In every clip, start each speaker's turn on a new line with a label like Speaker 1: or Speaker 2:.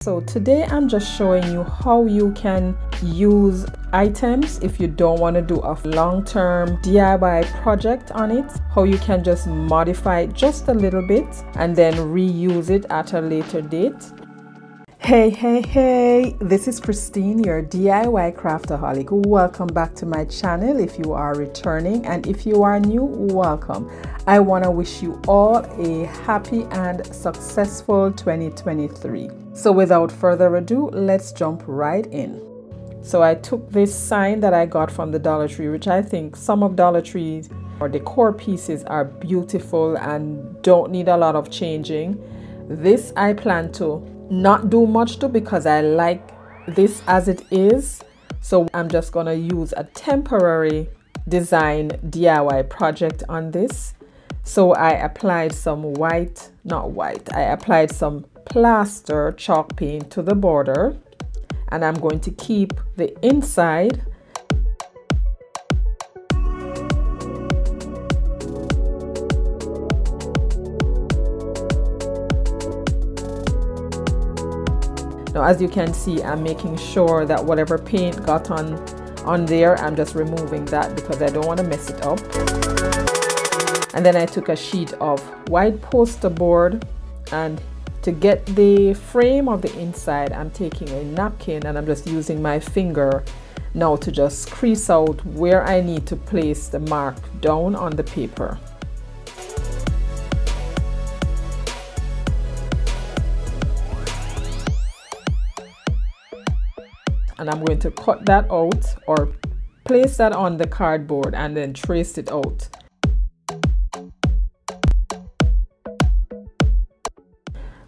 Speaker 1: So today I'm just showing you how you can use items if you don't want to do a long-term DIY project on it, how you can just modify it just a little bit and then reuse it at a later date. Hey, this is Christine, your DIY craftaholic. Welcome back to my channel if you are returning, and if you are new, welcome. I want to wish you all a happy and successful 2023. So without further ado, let's jump right in. So I took this sign that I got from the Dollar Tree, which I think some of Dollar Tree's or decor pieces are beautiful and don't need a lot of changing. This I plan to not do much to because I like this as it is. So I'm just going to use a temporary design DIY project on this. So I applied some I applied some plaster chalk paint to the border, and I'm going to keep the inside. Now, as you can see, I'm making sure that whatever paint got on there, I'm just removing that because I don't want to mess it up. And then I took a sheet of white poster board, and to get the frame of the inside, I'm taking a napkin and I'm just using my finger now to just crease out where I need to place the mark down on the paper. And I'm going to cut that out or place that on the cardboard and then trace it out.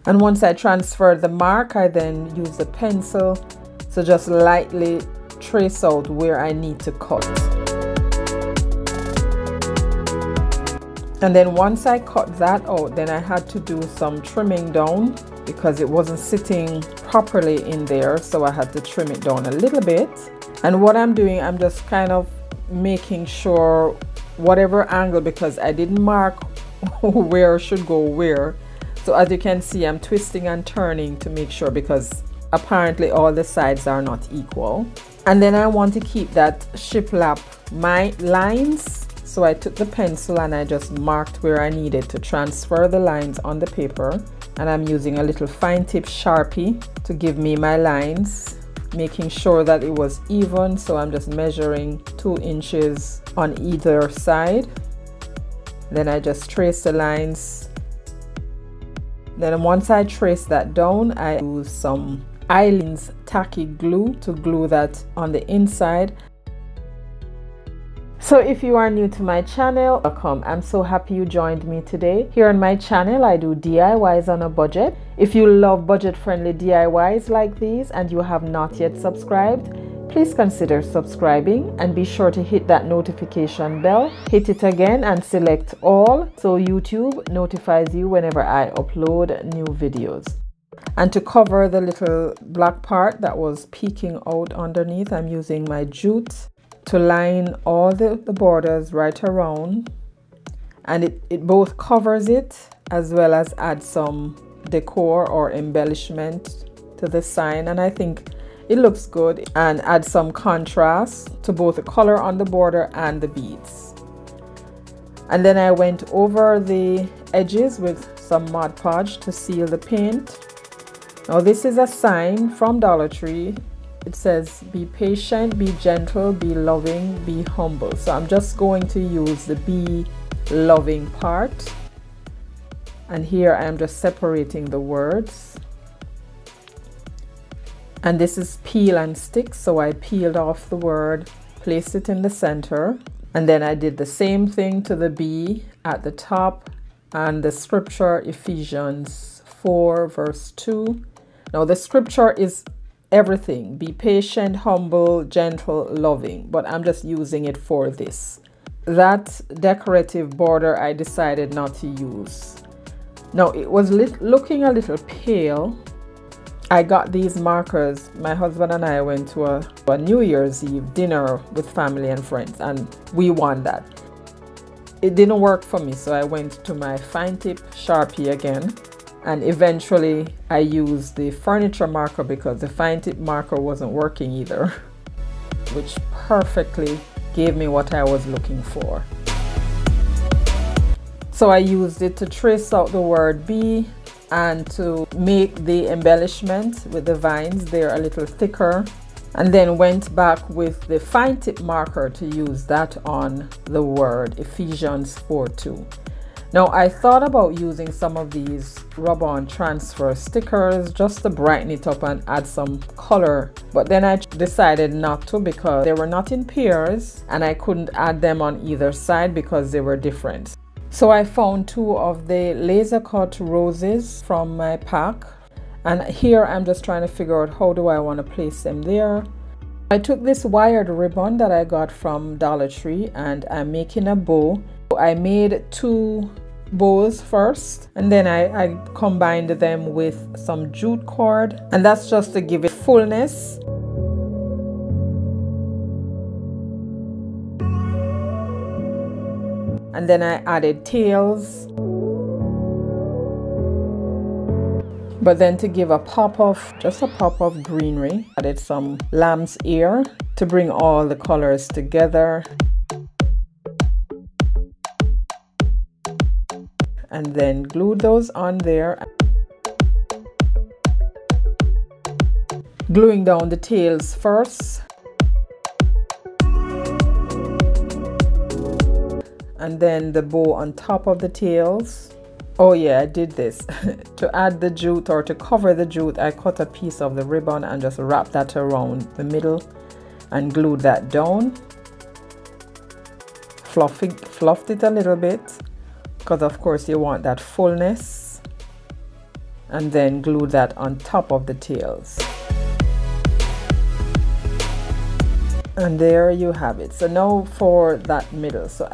Speaker 1: And once I transfer the mark, I then use the pencil to just lightly trace out where I need to cut. And then once I cut that out, then I had to do some trimming down because it wasn't sitting properly in there, so I had to trim it down a little bit. And what I'm doing, I'm just kind of making sure whatever angle, because I didn't mark where should go where. So as you can see, I'm twisting and turning to make sure, because apparently all the sides are not equal. And then I want to keep that shiplap my lines. So I took the pencil and I just marked where I needed to transfer the lines on the paper. And I'm using a little fine tip Sharpie to give me my lines, making sure that it was even. So I'm just measuring 2 inches on either side. Then I just trace the lines. Then once I trace that down, I use some Aleene's tacky glue to glue that on the inside. So if you are new to my channel, welcome. I'm so happy you joined me today. Here on my channel, I do DIYs on a budget. If you love budget-friendly DIYs like these and you have not yet subscribed, please consider subscribing and be sure to hit that notification bell. Hit it again and select all so YouTube notifies you whenever I upload new videos. And to cover the little black part that was peeking out underneath, I'm using my jute to line all the borders right around, and it both covers it as well as add some decor or embellishment to the sign, and I think it looks good and add some contrast to both the color on the border and the beads. And then I went over the edges with some Mod Podge to seal the paint. Now this is a sign from Dollar Tree. It says, be patient, be gentle, be loving, be humble. So I'm just going to use the be loving part. And here I'm just separating the words. And this is peel and stick. So I peeled off the word, placed it in the center. And then I did the same thing to the be at the top and the scripture, Ephesians 4 verse 2. Now the scripture is everything: be patient, humble, gentle, loving, but I'm just using it for this. That decorative border I decided not to use. Now it was looking a little pale. I got these markers. My husband and I went to a New Year's Eve dinner with family and friends, and we won that. It didn't work for me, so I went to my fine tip Sharpie again And eventually I used the furniture marker because the fine tip marker wasn't working either, which perfectly gave me what I was looking for. So I used it to trace out the word B and to make the embellishment with the vines there a little thicker, and then went back with the fine tip marker to use that on the word Ephesians 4:2. Now I thought about using some of these rub-on transfer stickers just to brighten it up and add some color, but then I decided not to because they were not in pairs and I couldn't add them on either side because they were different. So I found two of the laser cut roses from my pack, and here I'm just trying to figure out how do I want to place them there. I took this wired ribbon that I got from Dollar Tree and I'm making a bow. I made two bows first, and then I combined them with some jute cord, and that's just to give it fullness. And then I added tails, but then to give a pop of, just a pop of greenery, added some lamb's ear to bring all the colors together. And then glued those on there, gluing down the tails first, and then the bow on top of the tails. Oh yeah, I did this to add the jute, or to cover the jute. I cut a piece of the ribbon and just wrapped that around the middle and glued that down. Fluffed it a little bit because of course you want that fullness, and then glue that on top of the tails. And there you have it. So now for that middle, so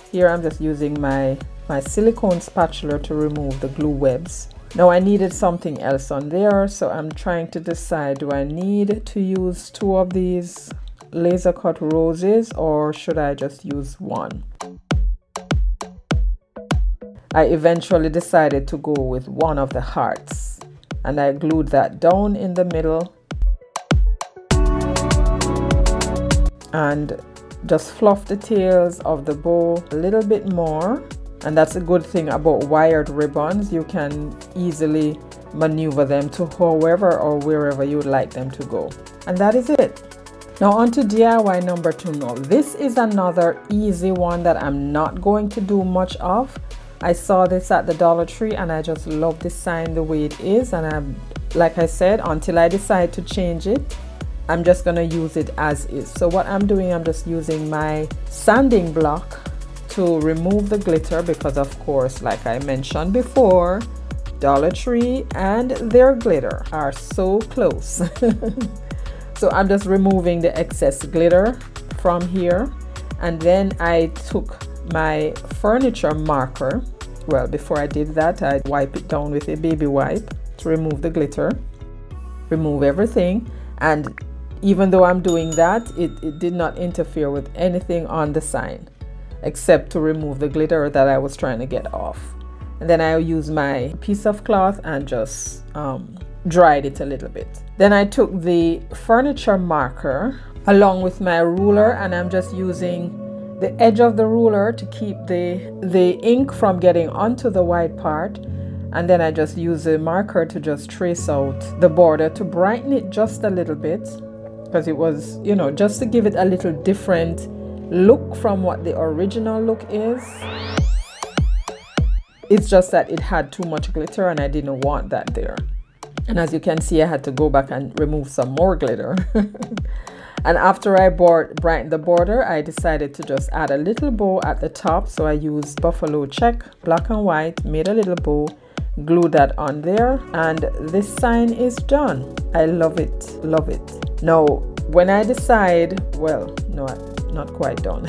Speaker 1: here I'm just using my silicone spatula to remove the glue webs. Now I needed something else on there, so I'm trying to decide, do I need to use two of these laser cut roses or should I just use one? I eventually decided to go with one of the hearts, and I glued that down in the middle and just fluff the tails of the bow a little bit more. And that's a good thing about wired ribbons, you can easily maneuver them to however or wherever you would like them to go. And that is it. Now on to DIY number 2. Now this is another easy one that I'm not going to do much of. I saw this at the Dollar Tree and I just love this sign the way it is, and I'm, like I said, until I decide to change it, I'm just going to use it as is. So what I'm doing, I'm just using my sanding block to remove the glitter because of course, like I mentioned before, Dollar Tree and their glitter are so close. So I'm just removing the excess glitter from here, and then I took my furniture marker. Well, before I did that, I wipe it down with a baby wipe to remove the glitter, remove everything. And even though I'm doing that, it did not interfere with anything on the sign except to remove the glitter that I was trying to get off. And then I used my piece of cloth and just dried it a little bit. Then I took the furniture marker along with my ruler, and I'm just using the edge of the ruler to keep the ink from getting onto the white part, and then I just use the marker to just trace out the border to brighten it just a little bit, because it was, you know, just to give it a little different look from what the original look is. It's just that it had too much glitter and I didn't want that there. And as you can see, I had to go back and remove some more glitter. And after I brightened the border, I decided to just add a little bow at the top. So I used buffalo check, black and white, made a little bow, glued that on there, and this sign is done. I love it, love it. Now, when I decide, well, no, not quite done.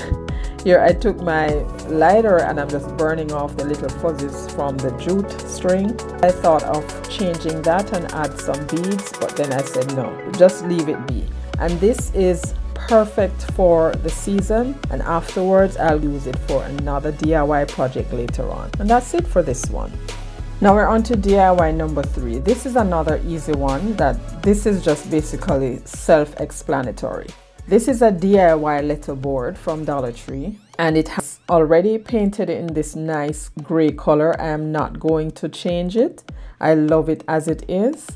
Speaker 1: Here I took my lighter and I'm just burning off the little fuzzies from the jute string. I thought of changing that and add some beads, but then I said no, just leave it be. And this is perfect for the season, and afterwards I'll use it for another DIY project later on. And that's it for this one. Now we're on to DIY number 3. This is another easy one this is just basically self-explanatory. This is a DIY letterboard from Dollar Tree, and it has already painted in this nice gray color. I am not going to change it. I love it as it is.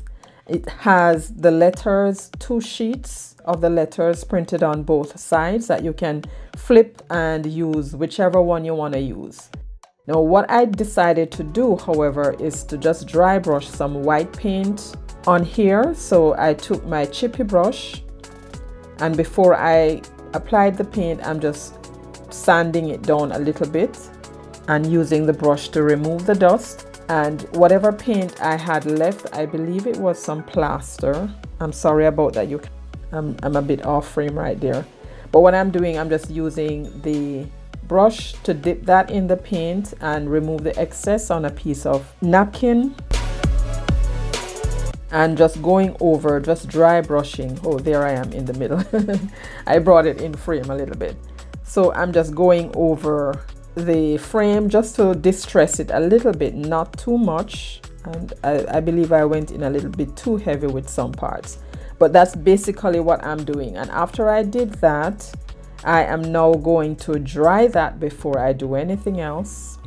Speaker 1: It has the letters, 2 sheets of the letters printed on both sides that you can flip and use whichever one you want to use. Now what I decided to do, however, is to just dry brush some white paint on here. So I took my chippy brush, and before I applied the paint, I'm just sanding it down a little bit and using the brush to remove the dust. And whatever paint I had left, I believe it was some plaster. I'm sorry about that. I'm a bit off frame right there. But what I'm doing, I'm just using the brush to dip that in the paint and remove the excess on a piece of napkin. And just going over, just dry brushing. Oh, there I am in the middle. I brought it in frame a little bit. So I'm just going over the frame just to distress it a little bit, not too much. And I believe I went in a little bit too heavy with some parts. But that's basically what I'm doing. And after I did that, I am now going to dry that before I do anything else.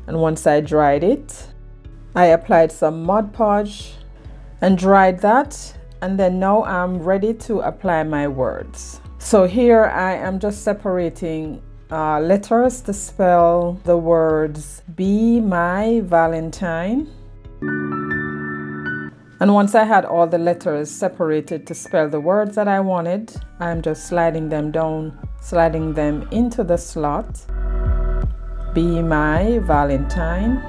Speaker 1: And once I dried it, I applied some Mod Podge and dried that, and then now I'm ready to apply my words. So here I am just separating letters to spell the words "Be My Valentine." And once I had all the letters separated to spell the words that I wanted, I'm just sliding them down, sliding them into the slot. Be My Valentine.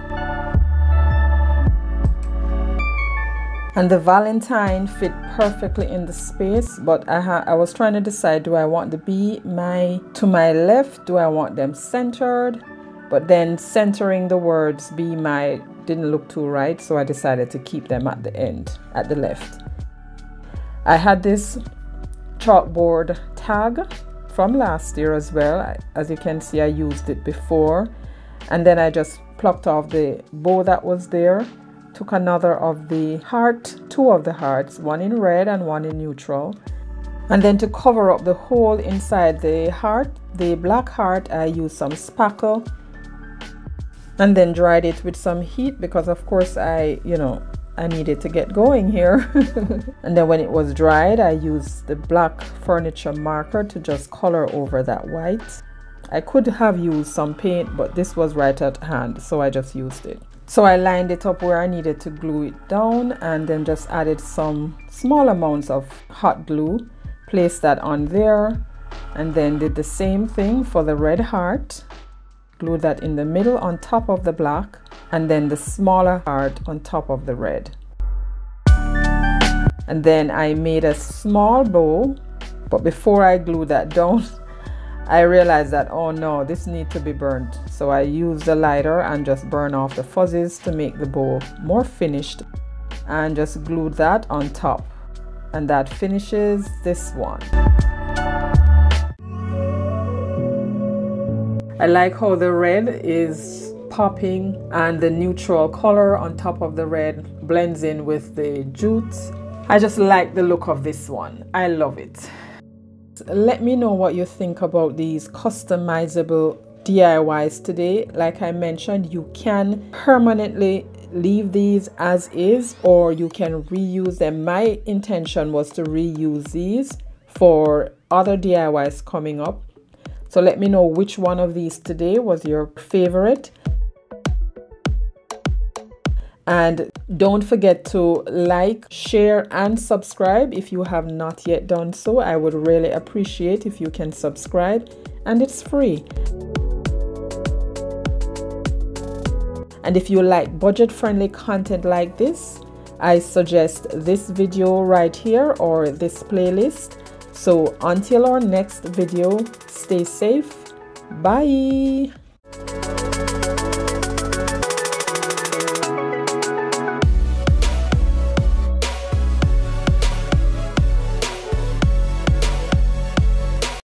Speaker 1: And the Valentine fit perfectly in the space, but I was trying to decide, do I want the Be My to my left? Do I want them centered? But then centering the words Be My didn't look too right, so I decided to keep them at the end, at the left. I had this chalkboard tag from last year as well. As you can see, I used it before. And then I just plucked off the bow that was there. Took another of the heart, 2 of the hearts, one in red and one in neutral. And then to cover up the hole inside the heart, the black heart, I used some spackle and then dried it with some heat because of course I needed to get going here. And then when it was dried, I used the black furniture marker to just color over that white. I could have used some paint, but this was right at hand, so I just used it. So I lined it up where I needed to glue it down, and then just added some small amounts of hot glue, placed that on there, and then did the same thing for the red heart. Glue that in the middle on top of the black, and then the smaller heart on top of the red. And then I made a small bow, but before I glued that down, I realized that, oh no, this needs to be burnt. So I used a lighter and just burn off the fuzzies to make the bow more finished, and just glued that on top. And that finishes this one. I like how the red is popping and the neutral color on top of the red blends in with the jute. I just like the look of this one. I love it. Let me know what you think about these customizable DIYs today. Like I mentioned, you can permanently leave these as is, or you can reuse them. My intention was to reuse these for other DIYs coming up. So let me know which one of these today was your favorite. And don't forget to like, share, and subscribe if you have not yet done so. I would really appreciate if you can subscribe, and it's free. And if you like budget-friendly content like this, I suggest this video right here or this playlist. So until our next video, stay safe. Bye.